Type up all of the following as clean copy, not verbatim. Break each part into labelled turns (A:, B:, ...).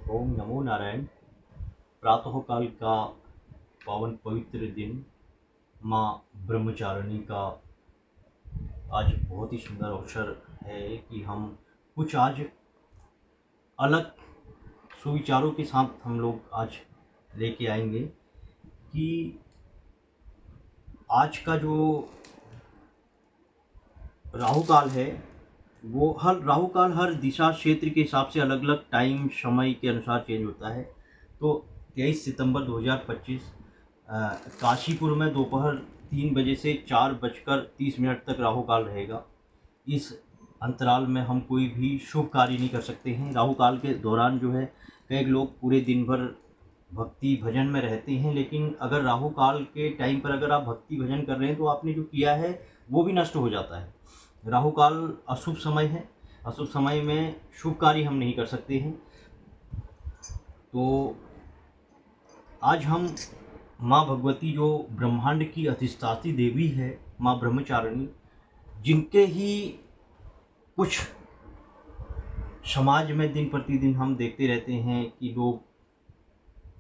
A: ओम नमो नारायण। प्रातःकाल का पावन पवित्र दिन माँ ब्रह्मचारिणी का आज बहुत ही सुंदर अवसर है कि हम कुछ आज अलग सुविचारों के साथ हम लोग आज लेके आएंगे कि आज का जो राहु काल है वो राहु काल हर दिशा क्षेत्र के हिसाब से अलग अलग टाइम समय के अनुसार चेंज होता है। तो 23 सितंबर 2025 काशीपुर में दोपहर 3 बजे से 4:30 तक राहु काल रहेगा। इस अंतराल में हम कोई भी शुभ कार्य नहीं कर सकते हैं। राहु काल के दौरान जो है कई लोग पूरे दिन भर भक्ति भजन में रहते हैं, लेकिन अगर राहु काल के टाइम पर अगर आप भक्ति भजन कर रहे हैं तो आपने जो किया है वो भी नष्ट हो जाता है। राहु काल अशुभ समय है, अशुभ समय में शुभ कार्य हम नहीं कर सकते हैं। तो आज हम माँ भगवती जो ब्रह्मांड की अधिष्ठात्री देवी है, माँ ब्रह्मचारिणी, जिनके ही कुछ समाज में दिन प्रतिदिन हम देखते रहते हैं कि लोग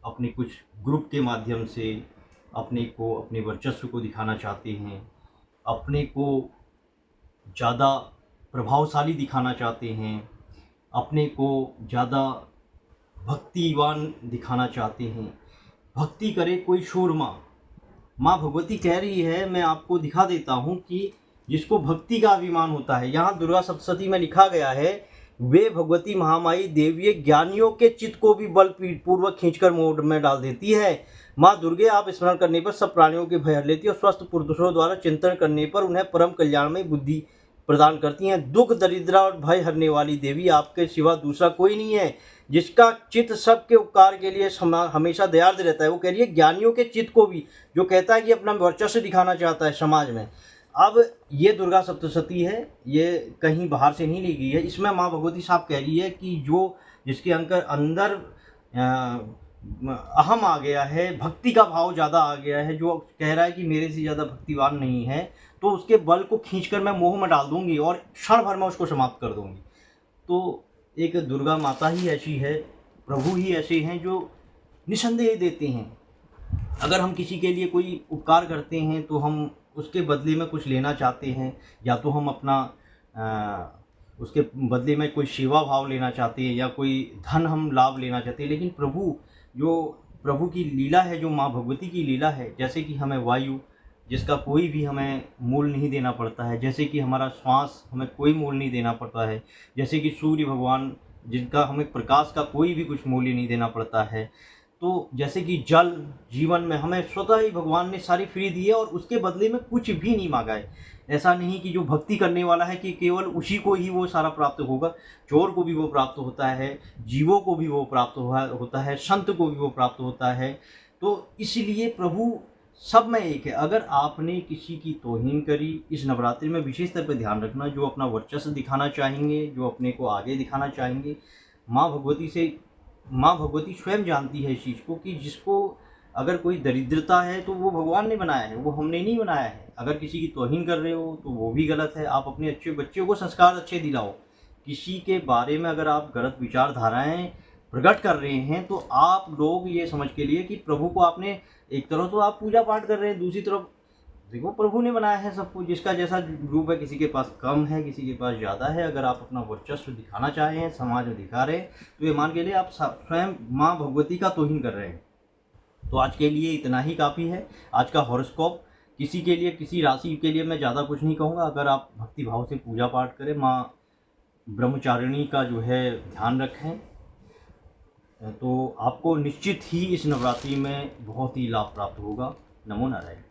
A: अपने कुछ ग्रुप के माध्यम से अपने वर्चस्व को दिखाना चाहते हैं, अपने को ज़्यादा प्रभावशाली दिखाना चाहते हैं, अपने को ज़्यादा भक्तिवान दिखाना चाहते हैं। भक्ति करे कोई शूरमा। माँ भगवती कह रही है, मैं आपको दिखा देता हूँ कि जिसको भक्ति का अभिमान होता है, यहाँ दुर्गा सप्तशती में लिखा गया है, वे भगवती महामाई देवी ज्ञानियों के चित्त को भी बलपूर्वक खींचकर मोड़ में डाल देती है। माँ दुर्गे आप स्मरण करने पर सब प्राणियों के भय हर लेती है और स्वस्थ पुरुषों द्वारा चिंतन करने पर उन्हें परम कल्याणमय बुद्धि प्रदान करती हैं। दुख दरिद्रा और भय हरने वाली देवी आपके सिवा दूसरा कोई नहीं है, जिसका चित्त सबके उपकार के लिए हमेशा दयार्द रहता है। वो कह रही है ज्ञानियों के चित्त को भी, जो कहता है कि अपना वर्चस्व दिखाना चाहता है समाज में। अब ये दुर्गा सप्तशती है, ये कहीं बाहर से नहीं ली गई है। इसमें माँ भगवती साहब कह रही है कि जिसके अंदर अहम आ गया है, भक्ति का भाव ज़्यादा आ गया है, जो कह रहा है कि मेरे से ज़्यादा भक्तिवान नहीं है, तो उसके बल को खींचकर मैं मोह में डाल दूंगी और क्षण भर में उसको समाप्त कर दूंगी। तो एक दुर्गा माता ही ऐसी है, प्रभु ही ऐसे हैं जो निसंदेह देते हैं। अगर हम किसी के लिए कोई उपकार करते हैं तो हम उसके बदले में कुछ लेना चाहते हैं, या तो हम उसके बदले में कोई सेवा भाव लेना चाहते हैं या कोई धन हम लाभ लेना चाहते हैं। लेकिन प्रभु की लीला है, जो माँ भगवती की लीला है, जैसे कि हमें वायु, जिसका कोई भी हमें मूल नहीं देना पड़ता है, जैसे कि हमारा श्वास हमें कोई मूल नहीं देना पड़ता है, जैसे कि सूर्य भगवान, जिनका हमें प्रकाश का कोई भी कुछ मूल्य नहीं देना पड़ता है, तो जैसे कि जल, जीवन में हमें स्वतः ही भगवान ने सारी फ्री दी है और उसके बदले में कुछ भी नहीं मांगा है। ऐसा नहीं कि जो भक्ति करने वाला है कि केवल उसी को ही वो सारा प्राप्त होगा, चोर को भी वो प्राप्त होता है, जीवों को भी वो प्राप्त होता है, संत को भी वो प्राप्त होता है। तो इसलिए प्रभु सब में एक है। अगर आपने किसी की तौहीन करी, इस नवरात्रि में विशेष तौर पर ध्यान रखना, जो अपना वर्चस्व दिखाना चाहेंगे, जो अपने को आगे दिखाना चाहेंगे, माँ भगवती स्वयं जानती है इस चीज़ को कि जिसको अगर कोई दरिद्रता है तो वो भगवान ने बनाया है, वो हमने नहीं बनाया है। अगर किसी की तौहीन कर रहे हो तो वो भी गलत है। आप अपने अच्छे बच्चों को संस्कार अच्छे दिलाओ। किसी के बारे में अगर आप गलत विचारधाराएं प्रकट कर रहे हैं तो आप लोग ये समझ के लिए कि प्रभु को आपने, एक तरफ तो आप पूजा पाठ कर रहे हैं, दूसरी तरफ देखो प्रभु ने बनाया है सबको, जिसका जैसा रूप है, किसी के पास कम है, किसी के पास ज़्यादा है। अगर आप अपना वर्चस्व दिखाना चाहें हैं, समाज में दिखा रहे हैं, तो ये मान के लिए आप स्वयं माँ भगवती का तौहीन कर रहे हैं। तो आज के लिए इतना ही काफ़ी है। आज का हॉरोस्कोप किसी के लिए, किसी राशि के लिए मैं ज़्यादा कुछ नहीं कहूँगा। अगर आप भक्ति भाव से पूजा पाठ करें, माँ ब्रह्मचारिणी का जो है ध्यान रखें, तो आपको निश्चित ही इस नवरात्रि में बहुत ही लाभ प्राप्त होगा। नमो नारायण।